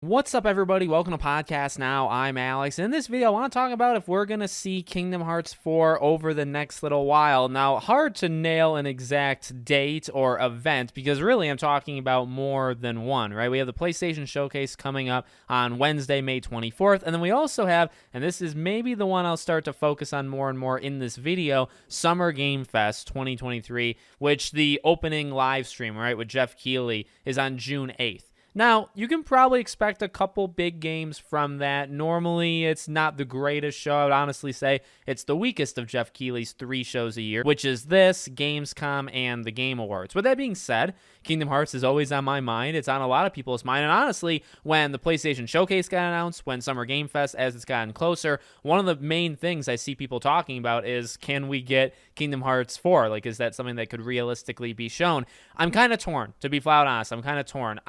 What's up, everybody? Welcome to Podcast Now. I'm Alex. In this video, I want to talk about if we're going to see Kingdom Hearts 4 over the next little while. Now, hard to nail an exact date or event because really I'm talking about more than one, right? We have the PlayStation Showcase coming up on Wednesday, May 24th. And then we also have, and this is maybe the one I'll start to focus on more and more in this video, Summer Game Fest 2023, which the opening live stream, right, with Jeff Keighley is on June 8th. Now, you can probably expect a couple big games from that. Normally, it's not the greatest show. I would honestly say it's the weakest of Jeff Keighley's 3 shows a year, which is this, Gamescom, and the Game Awards. With that being said, Kingdom Hearts is always on my mind. It's on a lot of people's mind. And honestly, when the PlayStation Showcase got announced, when Summer Game Fest, as it's gotten closer, one of the main things I see people talking about is, can we get Kingdom Hearts 4? Like, is that something that could realistically be shown? I'm kind of torn, to be flat honest. I'm kind of torn.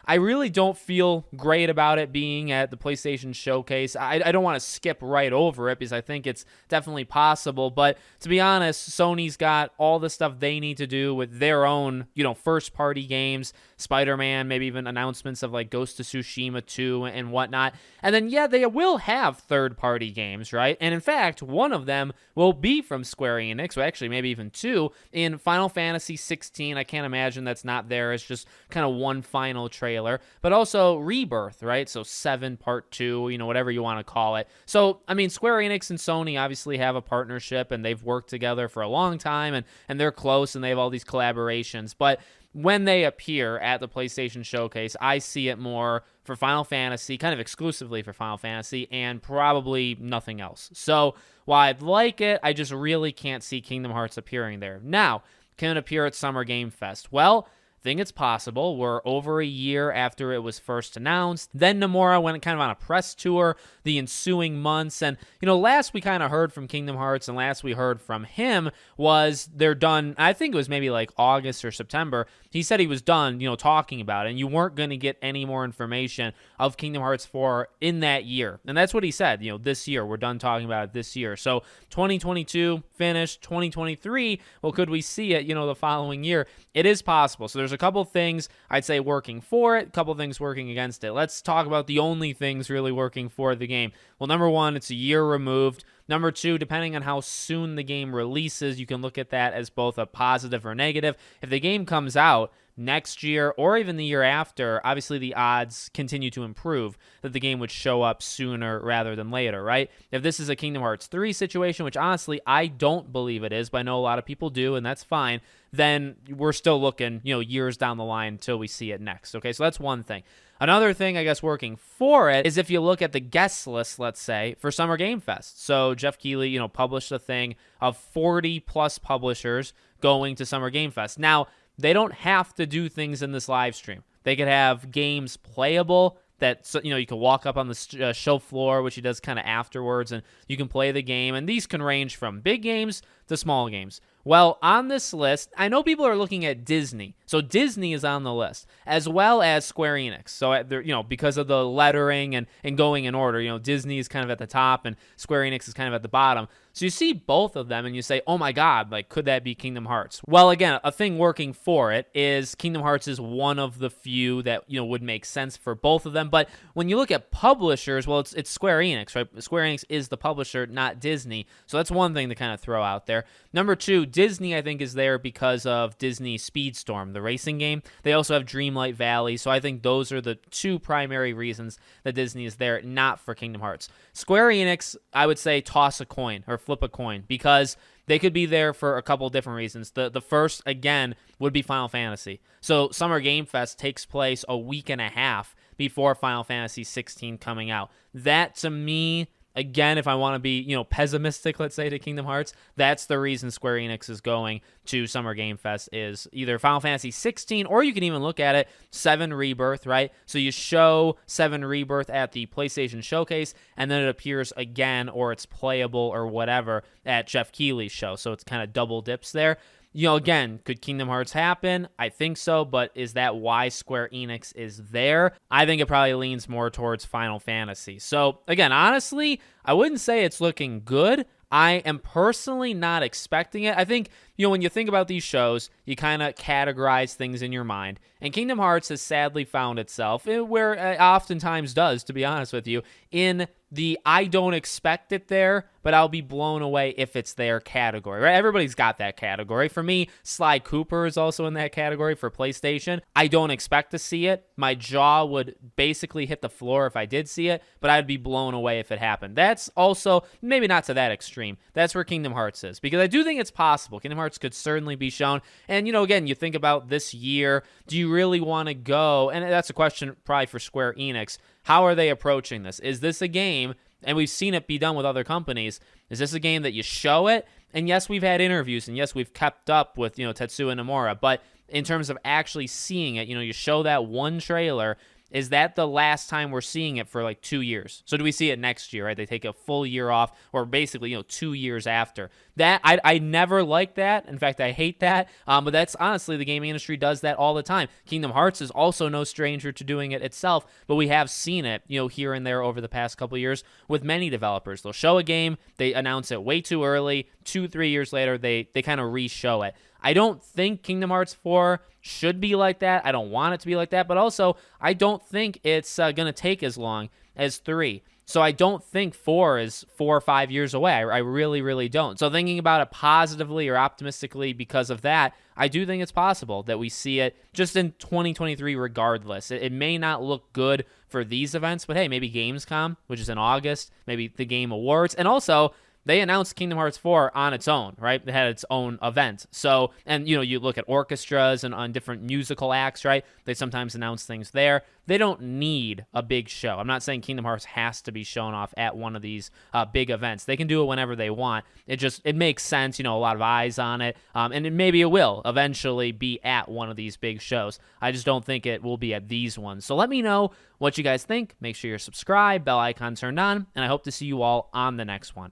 I really don't feel great about it being at the PlayStation Showcase. I don't want to skip right over it because I think it's definitely possible. But to be honest, Sony's got all the stuff they need to do with their own, first-party games, Spider-Man, maybe even announcements of like Ghost of Tsushima 2 and whatnot. And then, yeah, they will have third-party games, right? And in fact, one of them will be from Square Enix, or actually maybe even 2, in Final Fantasy 16. I can't imagine that's not there. It's just kind of one final trailer. But also Rebirth, right? So 7 Part 2, whatever you want to call it. So, I mean, Square Enix and Sony obviously have a partnership, and they've worked together for a long time, and they're close, and they have all these collaborations. But when they appear at the PlayStation Showcase, I see it more for Final Fantasy, kind of exclusively for Final Fantasy, and probably nothing else. So while I'd like it, I just really can't see Kingdom Hearts appearing there. Now, can it appear at Summer Game Fest? Well, I think it's possible. We're over a year after it was first announced. Then Nomura went kind of on a press tour the ensuing months. And, last we kind of heard from Kingdom Hearts and last we heard from him was they're done. I think it was maybe like August or September. He said he was done, talking about it. And you weren't going to get any more information of Kingdom Hearts 4 in that year. And that's what he said, this year. We're done talking about it this year. So 2022 finished, 2023, well, could we see it, the following year? It is possible. So there's a couple things I'd say working for it, a couple things working against it. Let's talk about the only things really working for the game. Well, number one, it's a year removed. Number two, depending on how soon the game releases, you can look at that as both a positive or negative. If the game comes out next year or even the year after, obviously the odds continue to improve that the game would show up sooner rather than later, right? If this is a Kingdom Hearts 3 situation, which honestly I don't believe it is, but I know a lot of people do, and that's fine, then we're still looking, years down the line until we see it next. Okay, so that's one thing. Another thing, I guess, working for it is if you look at the guest list, let's say, for Summer Game Fest. So Jeff Keighley, published a thing of 40 plus publishers going to Summer Game Fest. Now, they don't have to do things in this live stream. They could have games playable that, you can walk up on the show floor, which he does kind of afterwards, and you can play the game. And these can range from big games to small games. Well, on this list, I know people are looking at Disney. So Disney is on the list, as well as Square Enix. So, because of the lettering and going in order, Disney is kind of at the top and Square Enix is kind of at the bottom. So you see both of them and you say, oh my God, like, could that be Kingdom Hearts? Well, again, a thing working for it is Kingdom Hearts is one of the few that, would make sense for both of them. But when you look at publishers, well, it's Square Enix, right? Square Enix is the publisher, not Disney. So that's one thing to kind of throw out there. Number two, Disney, I think, is there because of Disney Speedstorm, the racing game. They also have Dreamlight Valley. So I think those are the two primary reasons that Disney is there, not for Kingdom Hearts. Square Enix, I would say toss a coin or flip a coin because they could be there for a couple different reasons. The first, again, would be Final Fantasy. So Summer Game Fest takes place a week and a half before Final Fantasy 16 coming out. That, to me, again, if I want to be, pessimistic, let's say, to Kingdom Hearts, that's the reason Square Enix is going to Summer Game Fest is either Final Fantasy 16, or you can even look at it, 7 Rebirth, right? So you show 7 Rebirth at the PlayStation Showcase, and then it appears again, or it's playable or whatever at Jeff Keighley's show. So it's kind of double dips there. Again, could Kingdom Hearts happen? I think so, but is that why Square Enix is there? I think it probably leans more towards Final Fantasy. So, again, honestly, I wouldn't say it's looking good. I am personally not expecting it. I think, when you think about these shows, you kind of categorize things in your mind. And Kingdom Hearts has sadly found itself, where it oftentimes does, to be honest with you, in the I don't expect it there, but I'll be blown away if it's their category, right? Everybody's got that category. For me, Sly Cooper is also in that category for PlayStation. I don't expect to see it. My jaw would basically hit the floor if I did see it, but I'd be blown away if it happened. That's also, maybe not to that extreme. That's where Kingdom Hearts is, because I do think it's possible. Kingdom Hearts could certainly be shown. And, again, you think about this year, do you really want to go? And that's a question probably for Square Enix. How are they approaching this? Is this a game, and we've seen it be done with other companies, is this a game that you show it? And yes, we've had interviews, and yes, we've kept up with, Tetsuya Nomura, but in terms of actually seeing it, you show that one trailer. Is that the last time we're seeing it for like 2 years? So do we see it next year, right? They take a full year off, or basically, 2 years after. That I never like that. In fact, I hate that. But that's honestly, the gaming industry does that all the time. Kingdom Hearts is also no stranger to doing it itself, but we have seen it, here and there over the past couple of years with many developers. They'll show a game, they announce it way too early, 2-3 years later, they kind of re-show it. I don't think Kingdom Hearts 4 should be like that. I don't want it to be like that, but also I don't think it's going to take as long as 3. So I don't think 4 is 4 or 5 years away. I really, really don't. So thinking about it positively or optimistically because of that, I do think it's possible that we see it just in 2023 regardless. It may not look good for these events, but hey, maybe Gamescom, which is in August, maybe the Game Awards, and also they announced Kingdom Hearts 4 on its own, right? It had its own event. So, and you look at orchestras and on different musical acts, right? They sometimes announce things there. They don't need a big show. I'm not saying Kingdom Hearts has to be shown off at one of these big events. They can do it whenever they want. It makes sense, a lot of eyes on it. And maybe it will eventually be at one of these big shows. I just don't think it will be at these ones. So let me know what you guys think. Make sure you're subscribed, bell icon turned on, and I hope to see you all on the next one.